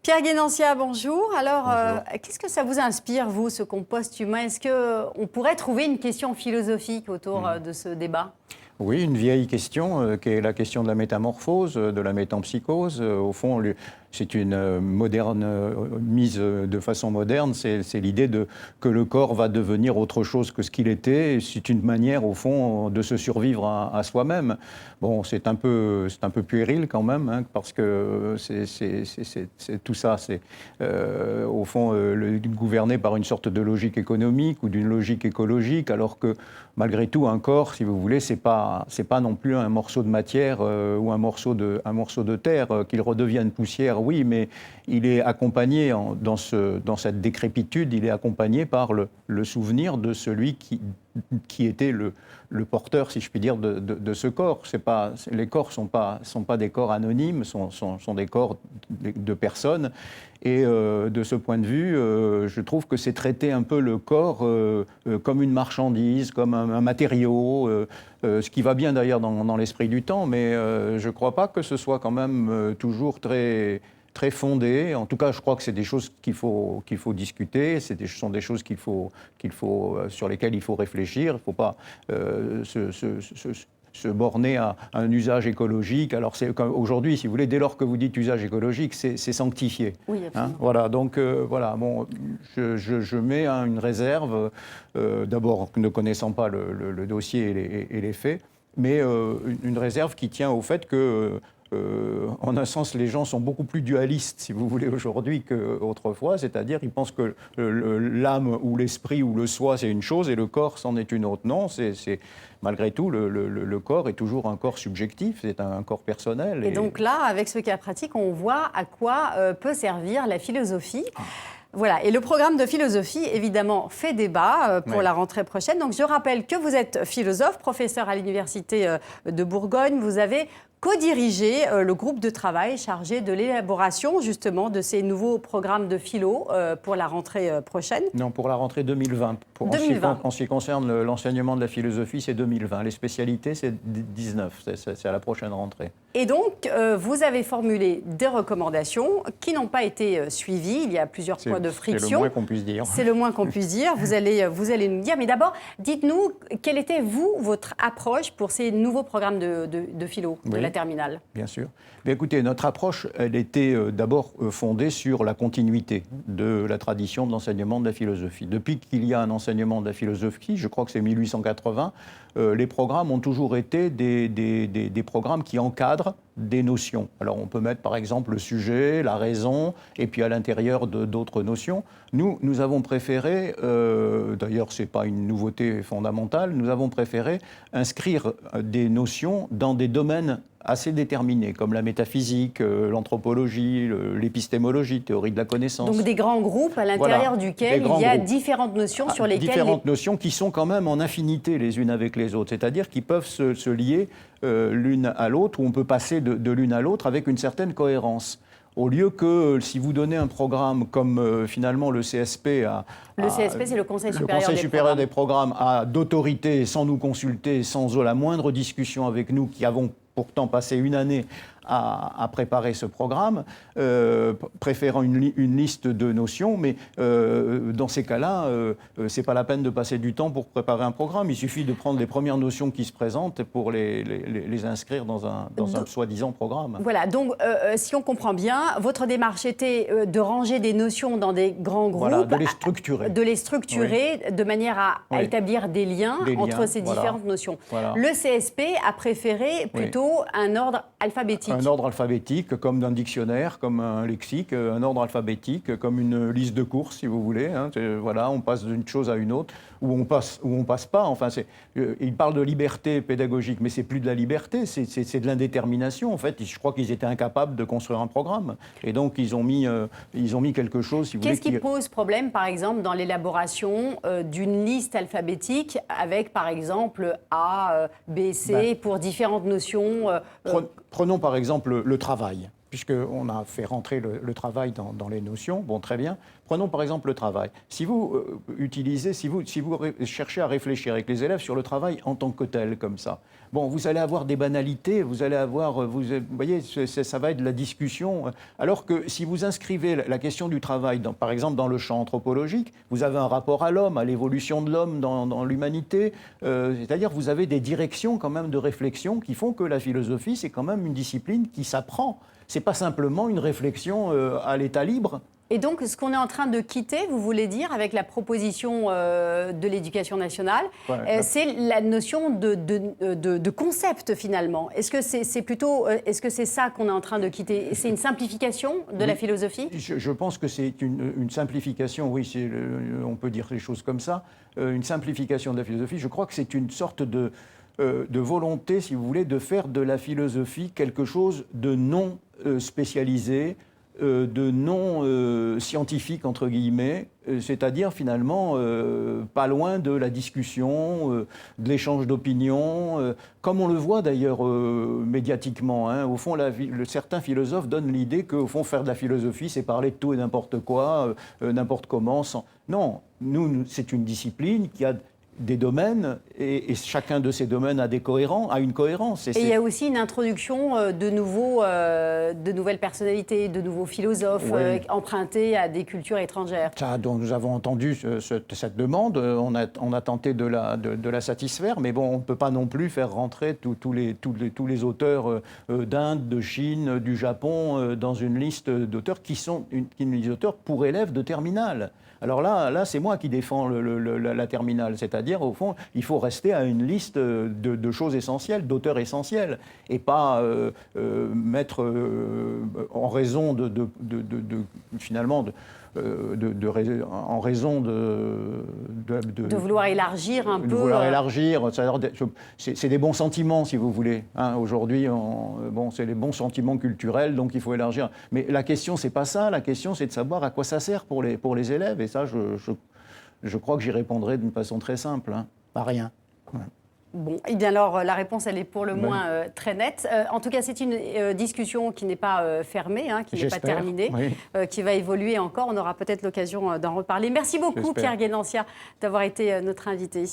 Pierre Guénancia, bonjour. Alors, Bonjour. qu'est-ce que ça vous inspire, vous, ce compost humain? Est-ce qu'on pourrait trouver une question philosophique autour de ce débat? Oui, une vieille question qui est la question de la métamorphose, de la métempsychose. Au fond, c'est une mise de façon moderne, c'est l'idée que le corps va devenir autre chose que ce qu'il était. C'est une manière, au fond, de se survivre à soi-même. Bon, c'est un peu puéril quand même, hein, parce que tout ça, c'est au fond gouverné par une sorte de logique économique ou d'une logique écologique, alors que malgré tout, un corps, si vous voulez, c'est pas non plus un morceau de matière ou un morceau de terre, qu'il redevienne poussière. Oui, mais il est accompagné, dans cette décrépitude, il est accompagné par le souvenir de celui qui était le porteur, si je puis dire, de ce corps. Les corps ne sont pas des corps anonymes, sont des corps de personnes. Et de ce point de vue, je trouve que c'est traiter un peu le corps comme une marchandise, comme un matériau, ce qui va bien d'ailleurs dans l'esprit du temps, mais je ne crois pas que ce soit quand même toujours très fondé. En tout cas, je crois que c'est des choses qu'il faut discuter, ce sont des choses sur lesquelles il faut réfléchir. Il ne faut pas se borner à un usage écologique. Alors aujourd'hui, si vous voulez, dès lors que vous dites usage écologique, c'est sanctifié. Oui, absolument. Hein, voilà, donc voilà, bon, je mets une réserve, d'abord ne connaissant pas le dossier et les faits, mais une réserve qui tient au fait que en un sens, les gens sont beaucoup plus dualistes, si vous voulez, aujourd'hui qu'autrefois. C'est-à-dire, ils pensent que l'âme ou l'esprit ou le soi, c'est une chose et le corps, c'en est une autre. Non, malgré tout, le corps est toujours un corps subjectif, c'est un corps personnel. Et donc là, avec ce cas pratique, on voit à quoi peut servir la philosophie. Voilà, et le programme de philosophie, évidemment, fait débat pour la rentrée prochaine. Donc je rappelle que vous êtes philosophe, professeur à l'Université de Bourgogne. Vous avez co-dirigé le groupe de travail chargé de l'élaboration, justement, de ces nouveaux programmes de philo pour la rentrée prochaine. Non, pour la rentrée 2020. En ce qui concerne l'enseignement de la philosophie, c'est 2020. Les spécialités, c'est 19. C'est à la prochaine rentrée. Et donc, vous avez formulé des recommandations qui n'ont pas été suivies. Il y a plusieurs points de friction. C'est le moins qu'on puisse dire. C'est le moins qu'on puisse dire. Vous allez nous dire. Mais d'abord, dites-nous, quelle était, votre approche pour ces nouveaux programmes de philo de la terminale? Bien sûr. Mais écoutez, notre approche, elle était d'abord fondée sur la continuité de la tradition de l'enseignement de la philosophie. Depuis qu'il y a un enseignement de la philosophie, je crois que c'est 1880, les programmes ont toujours été des programmes qui encadrent des notions. Alors on peut mettre par exemple le sujet, la raison, et puis à l'intérieur d'autres notions. Nous avons préféré, d'ailleurs ce n'est pas une nouveauté fondamentale, nous avons préféré inscrire des notions dans des domaines assez déterminés, comme la métaphysique, l'anthropologie, l'épistémologie, théorie de la connaissance. Donc des grands groupes à l'intérieur duquel il y a différentes notions sur lesquelles... Différentes notions qui sont quand même en affinité les unes avec les autres, c'est-à-dire qui peuvent se lier l'une à l'autre, ou on peut passer de l'une à l'autre avec une certaine cohérence. Au lieu que, si vous donnez un programme comme finalement le CSP Le CSP, c'est le Conseil supérieur des programmes d'autorité, sans nous consulter, sans la moindre discussion avec nous, qui avons pourtant passé une année à préparer ce programme, préférant une liste de notions, mais dans ces cas-là, c'est pas la peine de passer du temps pour préparer un programme. Il suffit de prendre les premières notions qui se présentent pour les inscrire dans un soi-disant programme. Voilà, donc si on comprend bien, votre démarche était de ranger des notions dans des grands groupes, voilà, de les structurer. Oui. De manière à établir des liens entre ces différentes notions. Voilà. Le CSP a préféré plutôt un ordre alphabétique. Un ordre alphabétique, comme un dictionnaire, comme un lexique, un ordre alphabétique, comme une liste de courses, si vous voulez. Hein. Voilà, on passe d'une chose à une autre, ou on passe pas. Enfin, il parle de liberté pédagogique, mais c'est plus de la liberté, c'est de l'indétermination. En fait, je crois qu'ils étaient incapables de construire un programme, et donc ils ont mis quelque chose. Si vous voulez, qu'est-ce qui pose problème, par exemple, dans l'élaboration d'une liste alphabétique avec, par exemple, A, B, C pour différentes notions? Prenons par exemple le travail. puisqu'on a fait rentrer le travail dans les notions, bon, très bien. Prenons par exemple le travail. Si vous cherchez à réfléchir avec les élèves sur le travail en tant que tel, comme ça, bon, vous allez avoir des banalités, vous voyez, ça va être de la discussion. Alors que si vous inscrivez la question du travail, par exemple dans le champ anthropologique, vous avez un rapport à l'homme, à l'évolution de l'homme dans l'humanité, c'est-à-dire vous avez des directions quand même de réflexion qui font que la philosophie, c'est quand même une discipline qui s'apprend. Ce n'est pas simplement une réflexion à l'état libre. Et donc, ce qu'on est en train de quitter, vous voulez dire, avec la proposition de l'éducation nationale, c'est la notion de concept, finalement. Est-ce que c'est ça qu'on est en train de quitter? C'est une simplification de la philosophie? Je pense que c'est une simplification, oui, on peut dire les choses comme ça, une simplification de la philosophie. Je crois que c'est une sorte de volonté, si vous voulez, de faire de la philosophie quelque chose de non spécialisé, de non scientifique, entre guillemets, c'est-à-dire finalement pas loin de la discussion, de l'échange d'opinions, comme on le voit d'ailleurs médiatiquement. Hein. Au fond, certains philosophes donnent l'idée qu'au fond, faire de la philosophie, c'est parler de tout et n'importe quoi, n'importe comment. Non, c'est une discipline qui a des domaines, et chacun de ces domaines a une cohérence. Et il y a aussi une introduction de nouvelles personnalités, de nouveaux philosophes empruntés à des cultures étrangères. Ça, donc nous avons entendu cette demande, on a tenté de la satisfaire, mais bon, on ne peut pas non plus faire rentrer tous les auteurs d'Inde, de Chine, du Japon dans une liste d'auteurs qui sont des auteurs pour élèves de terminale. Alors là, c'est moi qui défends la terminale, c'est-à-dire, au fond, il faut rester à une liste de choses essentielles, d'auteurs essentiels, et pas mettre en raison en raison de vouloir élargir un peu. De vouloir élargir, c'est des bons sentiments, si vous voulez. Hein, aujourd'hui, c'est les bons sentiments culturels, donc il faut élargir. Mais la question, c'est pas ça. La question, c'est de savoir à quoi ça sert pour les élèves. Et ça, je crois que j'y répondrai d'une façon très simple. Hein, pas rien. Ouais. Bon, et bien alors la réponse, elle est pour le moins très nette. En tout cas, c'est une discussion qui n'est pas fermée, hein, qui n'est pas terminée, qui va évoluer encore. On aura peut-être l'occasion d'en reparler. Merci beaucoup, Pierre Guénancia, d'avoir été notre invité.